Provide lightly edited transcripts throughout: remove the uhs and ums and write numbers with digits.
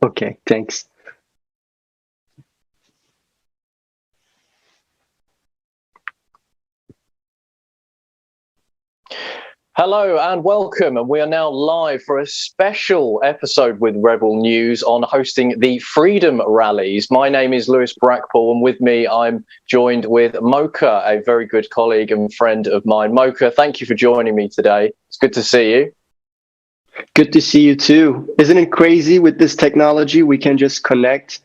Okay, thanks. Hello and welcome, and we are now live for a special episode with Rebel News on hosting the Freedom Rallies. My name is Lewis Brackpool, and with me I'm joined with Mocha, a very good colleague and friend of mine. Mocha, thank you for joining me today. It's good to see you. Good to see you too. Isn't it crazy with this technology? We can just connect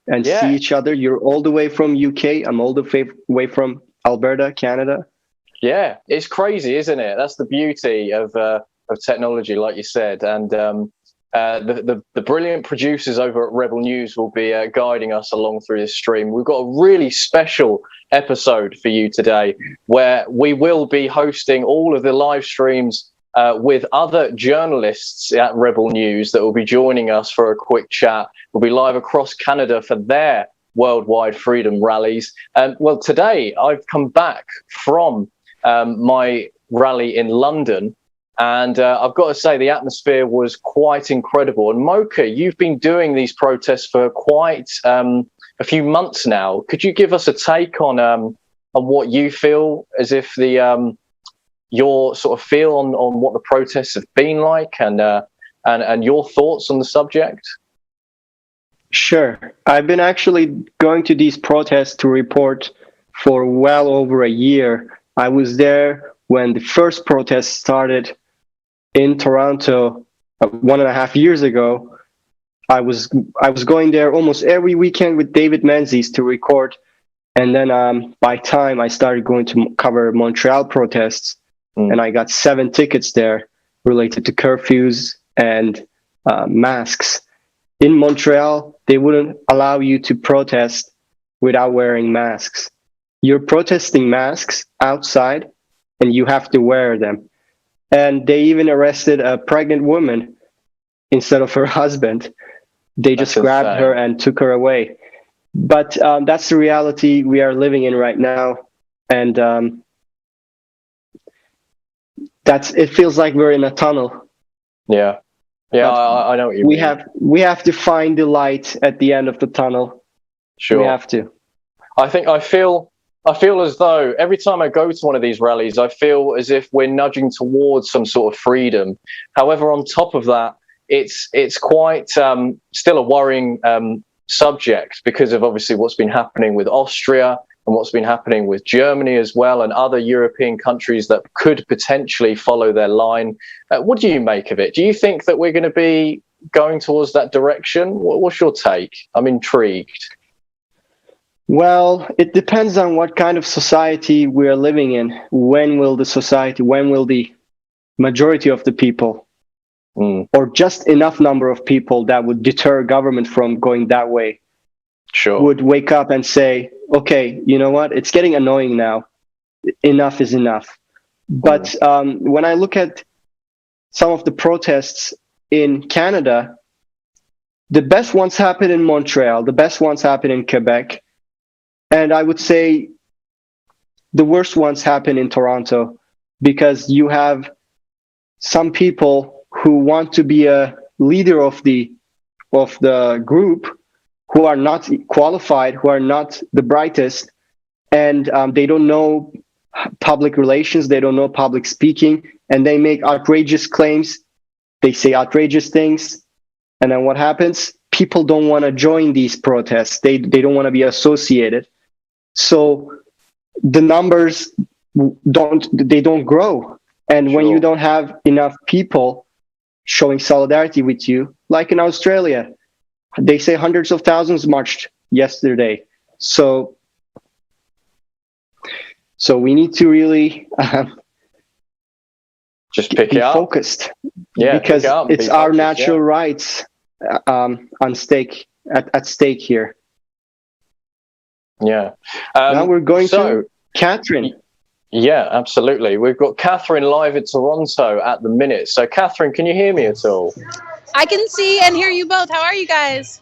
and see Yeah, each other. You're all the way from UK. I'm all the way from Alberta, Canada. yeah, it's crazy, isn't it? That's the beauty of technology, like you said, and the brilliant producers over at Rebel News will be guiding us along through this stream. We've got a really special episode for you today, where we will be hosting all of the live streams with other journalists at Rebel News that will be joining us for a quick chat. We'll be live across Canada for their worldwide freedom rallies. Well, today I've come back from my rally in London, and I've got to say the atmosphere was quite incredible. And Mocha, you've been doing these protests for quite a few months now. Could you give us a take on what you feel as if the your sort of feel on what the protests have been like, and your thoughts on the subject? Sure. I've been actually going to these protests to report for well over a year. I was there when the first protest started in Toronto 1.5 years ago. I was going there almost every weekend with David Menzies to record, and then by time I started going to cover Montreal protests, and I got 7 tickets there related to curfews and masks. In Montreal, they wouldn't allow you to protest without wearing masks. You're protesting masks outside, and you have to wear them. And they even arrested a pregnant woman instead of her husband. They just grabbed her and took her away. But that's the reality we are living in right now. And it feels like we're in a tunnel. Yeah. Yeah, I know what you mean. We have to find the light at the end of the tunnel. Sure. We have to. I feel as though every time I go to one of these rallies, I feel as if we're nudging towards some sort of freedom. However, on top of that, it's quite still a worrying subject because of obviously what's been happening with Austria and what's been happening with Germany as well, and other European countries that could potentially follow their line. What do you make of it? Do you think that we're going to be going towards that direction? What's your take? I'm intrigued. Well, it depends on what kind of society we're living in. When will the majority of the people, or just enough number of people that would deter government from going that way, would wake up and say, okay, you know what, it's getting annoying now. Enough is enough. But when I look at some of the protests in Canada, the best ones happen in Montreal, the best ones happen in Quebec, and I would say the worst ones happen in Toronto, because you have some people who want to be a leader of the group, who are not qualified, who are not the brightest, and they don't know public relations, they don't know public speaking, and they make outrageous claims, they say outrageous things, and then what happens? People don't want to join these protests. They don't want to be associated. So the numbers don't grow. And when you don't have enough people showing solidarity with you, like in Australia, they say hundreds of thousands marched yesterday. So we need to really just be focused, because it's our natural rights at stake here. Yeah. Now we're going to Catherine. Yeah, absolutely. We've got Catherine live in Toronto at the minute. So, Catherine, can you hear me at all? I can see and hear you both. How are you guys?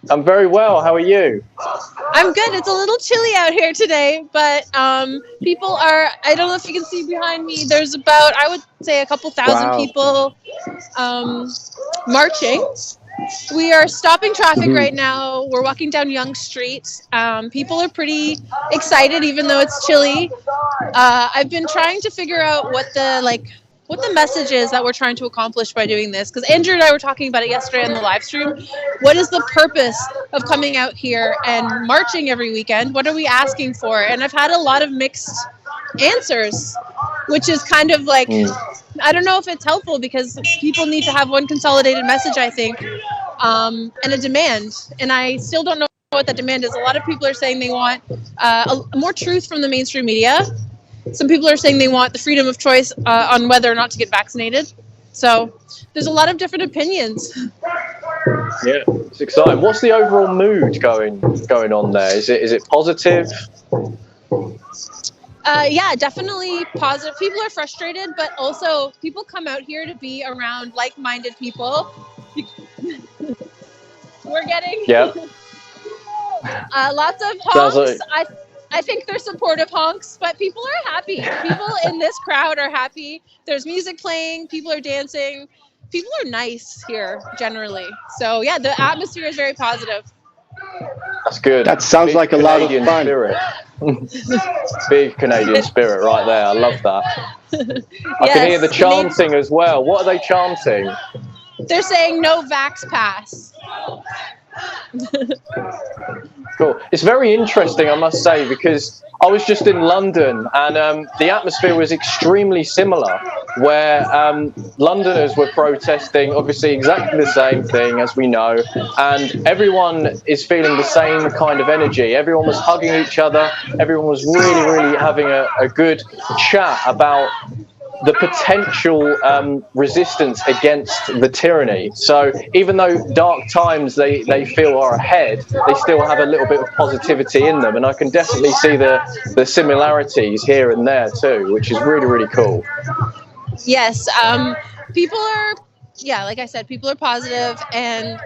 I'm very well. How are you? I'm good. It's a little chilly out here today, but people are, I don't know if you can see behind me, there's about, I would say, a couple thousand people marching. We are stopping traffic right now. We're walking down Yonge Street. People are pretty excited, even though it's chilly. I've been trying to figure out what the message is that we're trying to accomplish by doing this. Because Andrew and I were talking about it yesterday on the live stream. What is the purpose of coming out here and marching every weekend? What are we asking for? And I've had a lot of mixed answers, which is kind of like, I don't know if it's helpful, because people need to have one consolidated message, I think, and a demand. And I still don't know what that demand is. A lot of people are saying they want more truth from the mainstream media. Some people are saying they want the freedom of choice on whether or not to get vaccinated. So there's a lot of different opinions. Yeah, it's exciting. What's the overall mood going on there? Is it positive? Yeah, definitely positive. People are frustrated, but also people come out here to be around like-minded people. We're getting lots of honks. I think they're supportive honks, but people are happy. People in this crowd are happy. There's music playing. People are dancing. People are nice here generally. So yeah, the atmosphere is very positive. That's good. That sounds like a lot of fun. Spirit. Big Canadian spirit right there. I love that. I can hear the chanting as well. What are they chanting? They're saying no vax pass. Cool. It's very interesting, I must say, because I was just in London and the atmosphere was extremely similar, where Londoners were protesting obviously exactly the same thing as we know, and everyone is feeling the same kind of energy. Everyone was hugging each other. Everyone was really having a good chat about the potential resistance against the tyranny. So even though dark times they feel are ahead, they still have a little bit of positivity in them. And I can definitely see the similarities here and there too, which is really cool. Yes, people are, like I said, people are positive, and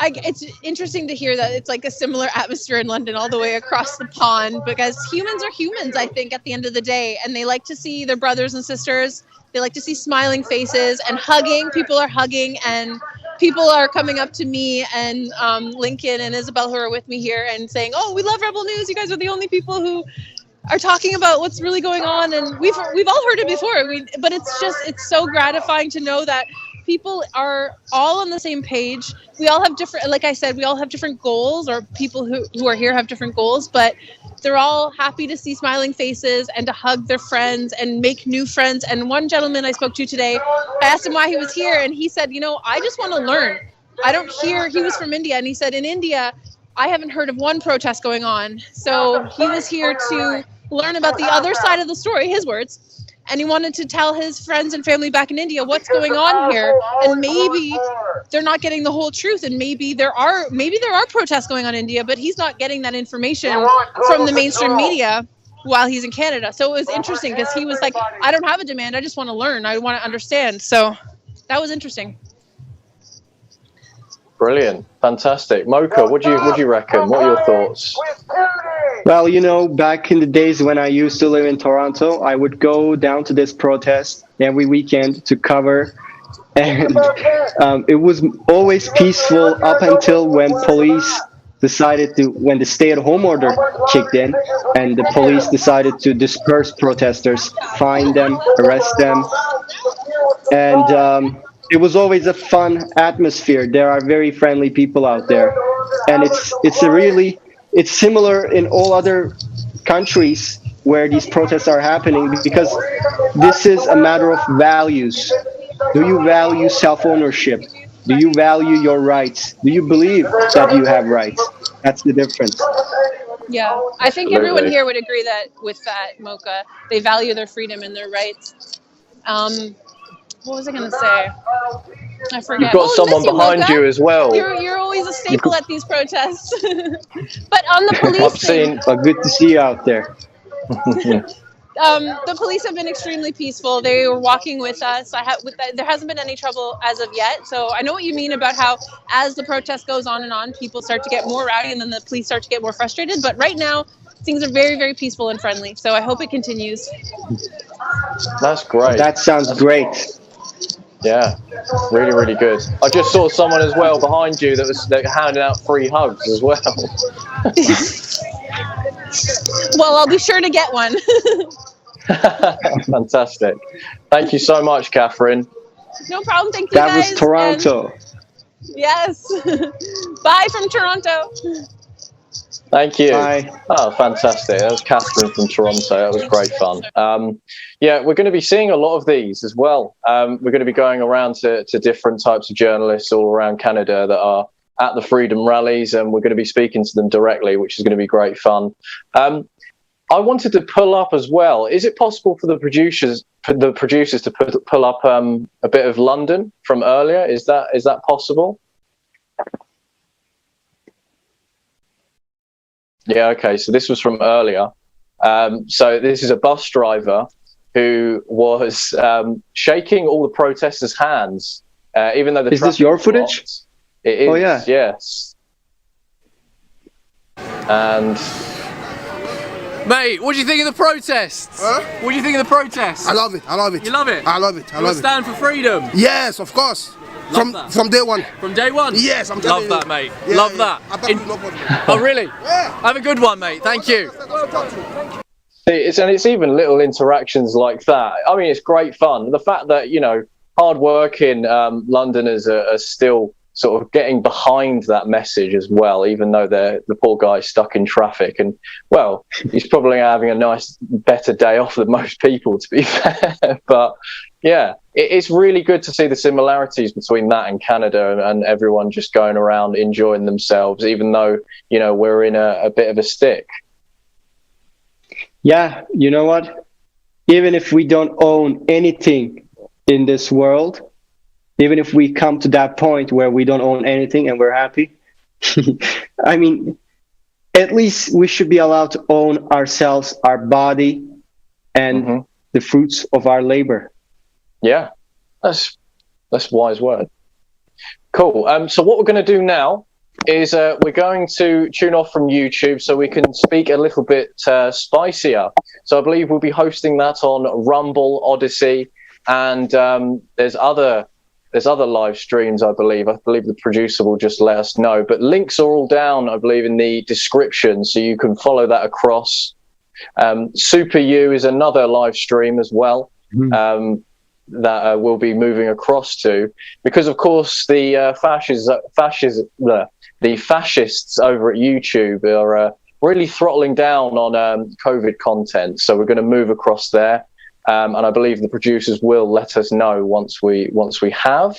it's interesting to hear that it's like a similar atmosphere in London all the way across the pond, because humans are humans, I think, at the end of the day, and they like to see their brothers and sisters. They like to see smiling faces and hugging. People are hugging, and people are coming up to me and Lincoln and Isabel, who are with me here, and saying, "Oh, we love Rebel News. You guys are the only people who are talking about what's really going on." And we've all heard it before, but it's so gratifying to know that people are all on the same page. We all have different, like I said, we all have different goals, or people who are here have different goals, but they're all happy to see smiling faces and to hug their friends and make new friends. And one gentleman I spoke to today, I asked him why he was here, and he said, I just want to learn. He was from India, and he said, in India, I haven't heard of one protest going on. So he was here to learn about the other side of the story, his words. And he wanted to tell his friends and family back in India what's going on here, and maybe they're not getting the whole truth, and maybe there are protests going on in India, but he's not getting that information from the mainstream media while he's in Canada. So it was interesting, because he was like, I don't have a demand, I just want to learn, I want to understand. So that was interesting. Brilliant, fantastic. Mocha, what do you reckon? What are your thoughts? Well, back in the days when I used to live in Toronto, I would go down to this protest every weekend to cover, and it was always peaceful up until when when the stay-at-home order kicked in, and the police decided to disperse protesters, fine them, arrest them, and it was always a fun atmosphere. There are very friendly people out there, and it's similar in all other countries where these protests are happening, because this is a matter of values. Do you value self-ownership? Do you value your rights? Do you believe that you have rights? That's the difference. Yeah, I think everyone here would agree with that, Mocha. They value their freedom and their rights. What was I going to say? I forget. You've got someone behind you as well. You're always a staple at these protests. But on the police good to see you out there. The police have been extremely peaceful. They were walking with us. There hasn't been any trouble as of yet. So I know what you mean about how, as the protest goes on and on, people start to get more rowdy and then the police start to get more frustrated. But right now, things are very, very peaceful and friendly. So I hope it continues. That's great. That sounds great. Yeah, really, really good. I just saw someone as well behind you that was handing out free hugs as well. Well, I'll be sure to get one. Fantastic. Thank you so much, Catherine. No problem. Thank you, That guys. was Toronto. And yes. Bye from Toronto. Thank you. Bye. Oh, fantastic. That was Catherine from Toronto. That was great fun. Yeah, we're going to be seeing a lot of these as well. We're going to be going around to different types of journalists all around Canada that are at the Freedom Rallies, and we're going to be speaking to them directly, which is going to be great fun. I wanted to pull up as well. Is it possible for the producers to pull up a bit of London from earlier? Is that possible? Yeah, okay. So this was from earlier. So this is a bus driver who was shaking all the protesters' hands, even though the Is this your footage? blocked. It is. Oh, yeah. Yes. And mate, what do you think of the protests? Huh? What do you think of the protests? I love it. I love it. You love it? I love it. I You love it. stand for freedom. Yes, of course. Love From day one. From day one? Yes, I'm Love telling you. that, mate. Yeah, Love yeah. that. Oh, really? Yeah. Have a good one, mate. Thank you. it's even little interactions like that. I mean, it's great fun. The fact that, you know, hard-working Londoners are still sort of getting behind that message as well, even though the poor guy's stuck in traffic. And, well, he's probably having a better day off than most people, to be fair. But, yeah, it's really good to see the similarities between that and Canada and everyone just going around enjoying themselves, even though, you know, we're in a bit of a stick. Yeah, you know what? Even if we don't own anything in this world, even if we come to that point where we don't own anything and we're happy, I mean, at least we should be allowed to own ourselves, our body, and the fruits of our labor. Yeah, that's wise word. Cool. So what we're going to do now is we're going to tune off from YouTube so we can speak a little bit spicier. So I believe we'll be hosting that on Rumble, Odyssey, and there's other live streams, I believe. I believe the producer will just let us know. But links are all down, I believe, in the description, so you can follow that across. Super U is another live stream as well. That we'll be moving across to, because of course the fascists over at YouTube are really throttling down on COVID content. So we're going to move across there, and I believe the producers will let us know once we have.